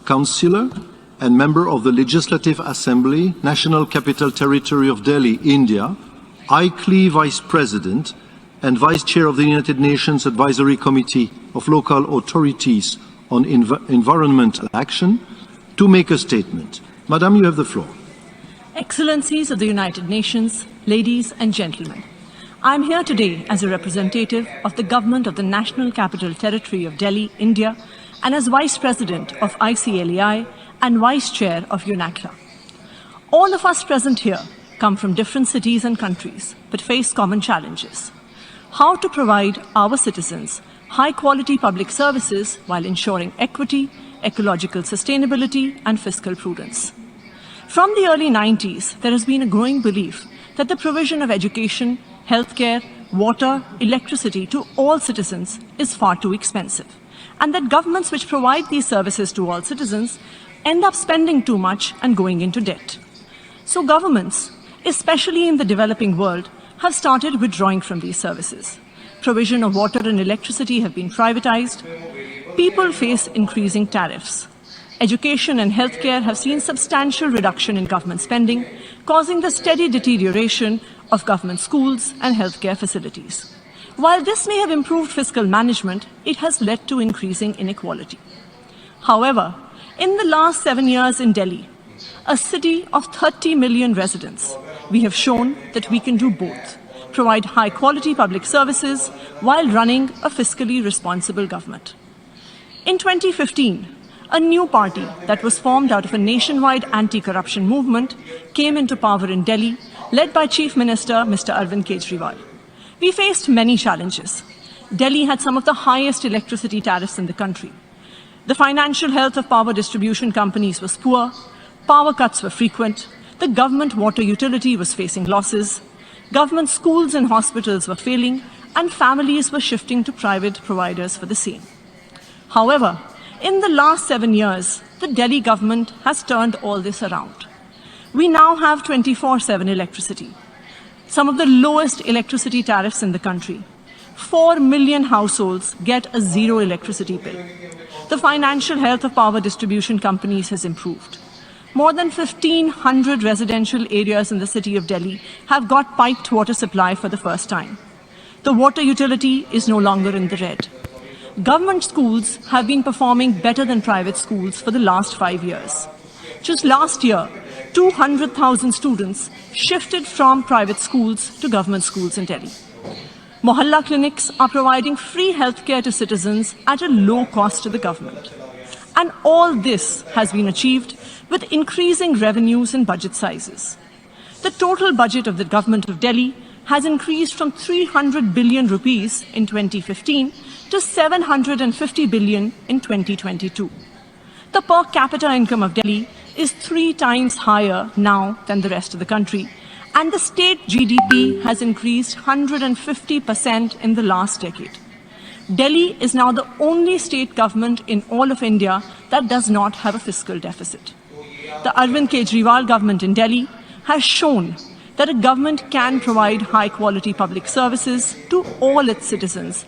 Councillor and member of the Legislative Assembly, National Capital Territory of Delhi, India, ICLEI Vice President and Vice Chair of the United Nations Advisory Committee of Local Authorities on Environmental Action, to make a statement. Madam, you have the floor. Excellencies of the United Nations, ladies and gentlemen, I am here today as a representative of the Government of the National Capital Territory of Delhi, India, and as Vice President of ICLEI and Vice Chair of UNACLA. All of us present here come from different cities and countries, but face common challenges. How to provide our citizens high-quality public services while ensuring equity, ecological sustainability, and fiscal prudence. From the early 90s, there has been a growing belief that the provision of education, healthcare, water, electricity to all citizens is far too expensive, and that governments which provide these services to all citizens end up spending too much and going into debt. So governments, especially in the developing world, have started withdrawing from these services. Provision of water and electricity have been privatized. People face increasing tariffs. Education and healthcare have seen substantial reduction in government spending, causing the steady deterioration of government schools and healthcare facilities. While this may have improved fiscal management, it has led to increasing inequality. However, in the last 7 years in Delhi, a city of 30 million residents, we have shown that we can do both, provide high-quality public services while running a fiscally responsible government. In 2015, a new party that was formed out of a nationwide anti-corruption movement came into power in Delhi, led by Chief Minister Mr. Arvind Kejriwal. We faced many challenges. Delhi had some of the highest electricity tariffs in the country. The financial health of power distribution companies was poor, power cuts were frequent, the government water utility was facing losses, government schools and hospitals were failing, and families were shifting to private providers for the same. However, in the last 7 years, the Delhi government has turned all this around. We now have 24/7 electricity, some of the lowest electricity tariffs in the country. 4 million households get a zero electricity bill. The financial health of power distribution companies has improved. More than 1,500 residential areas in the city of Delhi have got piped water supply for the first time. The water utility is no longer in the red. Government schools have been performing better than private schools for the last 5 years. Just last year, 200,000 students shifted from private schools to government schools in Delhi. Mohalla clinics are providing free healthcare to citizens at a low cost to the government. And all this has been achieved with increasing revenues and budget sizes. The total budget of the government of Delhi has increased from 300 billion rupees in 2015 to 750 billion in 2022. The per capita income of Delhi is 3 times higher now than the rest of the country, and the state GDP has increased 150% in the last decade. Delhi is now the only state government in all of India that does not have a fiscal deficit. The Arvind Kejriwal government in Delhi has shown that a government can provide high-quality public services to all its citizens